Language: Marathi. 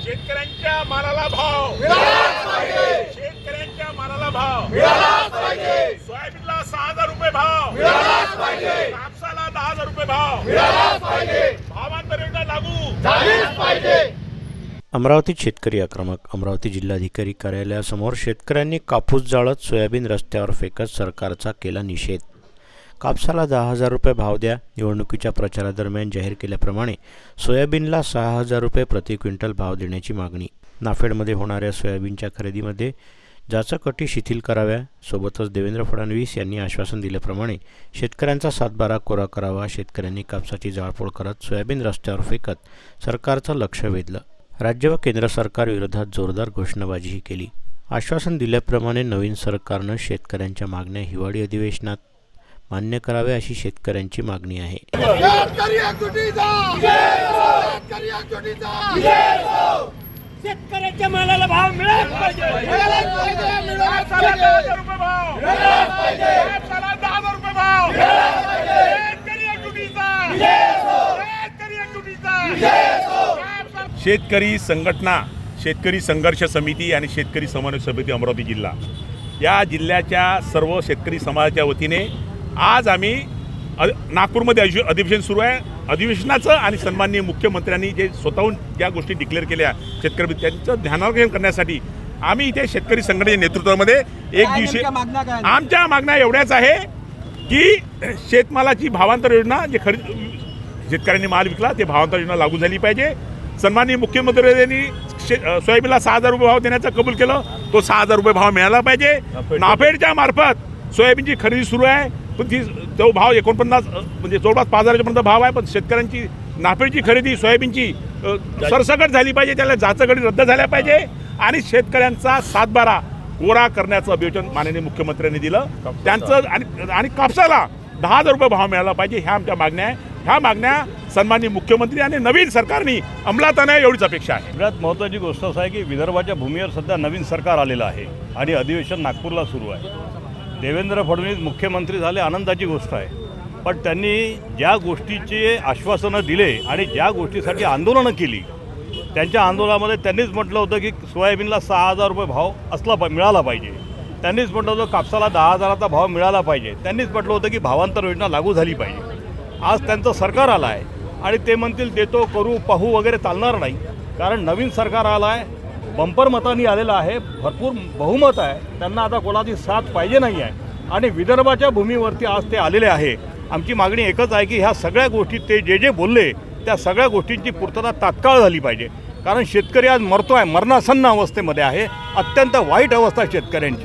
शेतकऱ्यांच्या मालाला भाव मिळालाच पाहिजे, शेतकऱ्यांच्या मालाला भाव मिळालाच पाहिजे, सोयाबीनला 6000 रुपये भाव मिळालाच पाहिजे, कापसाला 10000 रुपये भाव मिळालाच पाहिजे, भावांतर योजना लागू झालीच पाहिजे। अमरावतीत शेतकरी आक्रमक। अमरावती जिल्हाधिकारी कार्यालयासमोर शेतकऱ्यांनी कापूस जाळत सोयाबीन रस्त्यावर फेकत सरकारचा केला निषेध। कापसाला 10,000 रुपये भाव द्या। निवडणुकीच्या प्रचारादरम्यान जाहीर केल्याप्रमाणे सोयाबीनला 6,000 रुपये प्रति क्विंटल भाव देण्याची मागणी। नाफेडमध्ये होणाऱ्या सोयाबीनच्या खरेदीमध्ये जाचक शिथिल कराव्या। सोबतच देवेंद्र फडणवीस यांनी आश्वासन दिल्याप्रमाणे शेतकऱ्यांचा सातबारा कोरा करावा। शेतकऱ्यांनी कापसाची जाळपोळ करत सोयाबीन रस्त्यावर फेकत सरकारचं लक्ष वेधलं। राज्य व केंद्र सरकार विरोधात जोरदार घोषणाबाजीही केली। आश्वासन दिल्याप्रमाणे नवीन सरकारनं शेतकऱ्यांच्या मागण्या हिवाळी अधिवेशनात मान्य कराव्या अशी शेतकऱ्यांची मागणी आहे। शेतकऱ्याच्या मालाला भाव मिळाला पाहिजे, शेतकरी संघटना, शेतकरी संघर्ष समिती आणि शेतकरी समन्वय समिती अमरावती जिल्हा या जिल्ह्याच्या सर्व शेतकरी समाजाच्या वतीने आज आम्ही नागपूरमध्ये अधिवेशन सुरू आहे। अधिवेशनाचं आणि सन्माननीय मुख्यमंत्र्यांनी जे स्वतःहून ज्या गोष्टी डिक्लेअर केल्या शेतकरी त्यांचं ध्यानाकर्षण करण्यासाठी आम्ही इथे शेतकरी संघटनेच्या नेतृत्वामध्ये एक दिवशी आमच्या मागण्या एवढ्याच आहे की शेतमालाची भावांतर योजना जे शेतकऱ्यांनी माल विकला ते भावांतर योजना लागू झाली पाहिजे। सन्माननीय मुख्यमंत्र्यांनी सोयाबीनला 6,000 रुपये भाव देण्याचं कबूल केलं, तो 6,000 रुपये भाव मिळाला पाहिजे। नाफेडच्या मार्फत सोयाबीनची खरेदी सुरू आहे, पण ती तो भाव 49 म्हणजे जवळपास 5,000 पर्यंत भाव आहे, पण शेतकऱ्यांची नाफेडची खरेदी सोयाबीनची सरसकट झाली पाहिजे, त्याला जाचकडी रद्द झाल्या पाहिजे आणि शेतकऱ्यांचा सातबारा कोरा करण्याचं अभिवचन माननीय मुख्यमंत्र्यांनी दिलं। त्यांचं आणि कापसाला 10,000 रुपये भाव मिळाला पाहिजे, ह्या आमच्या मागण्या आहे। ह्या मागण्या सन्माननीय मुख्यमंत्री आणि नवीन सरकारने अंमलात आणा एवढीच अपेक्षा आहे। सगळ्यात महत्त्वाची गोष्ट असं आहे की विदर्भाच्या भूमीवर सध्या नवीन सरकार आलेलं आहे आणि अधिवेशन नागपूरला सुरू आहे। देवेंद्र फडणवीस मुख्यमंत्री झाले आनंदाची गोष्ट आहे, पण त्यांनी ज्या गोष्टीचे आश्वासनं दिले आणि ज्या गोष्टीसाठी आंदोलनं केली त्यांच्या आंदोलनामध्ये त्यांनीच म्हटलं होतं की सोयाबीनला 6,000 रुपये भाव मिळाला पाहिजे, त्यांनीच म्हटलं होतं कापसाला 10,000चा भाव मिळाला पाहिजे, त्यांनीच म्हटलं होतं की भावांतर योजना लागू झाली पाहिजे। आज त्यांचं सरकार आलं आहे आणि ते म्हणतील देतो करू पाहू वगैरे चालणार नाही, कारण नवीन सरकार आलं आहे, बंपर मतांनी आलेलं आहे, भरपूर बहुमत आहे, त्यांना आता कोणाची साथ पाहिजे नाही आहे आणि विदर्भाच्या भूमीवरती आज ते आलेले आहे। आमची मागणी एकच आहे की ह्या सगळ्या गोष्टी ते जे बोलले त्या सगळ्या गोष्टींची पूर्तता तात्काळ झाली पाहिजे, कारण शेतकरी आज मरतो आहे, मरणासन्न अवस्थेमध्ये आहे, अत्यंत वाईट अवस्था शेतकऱ्यांची आहे।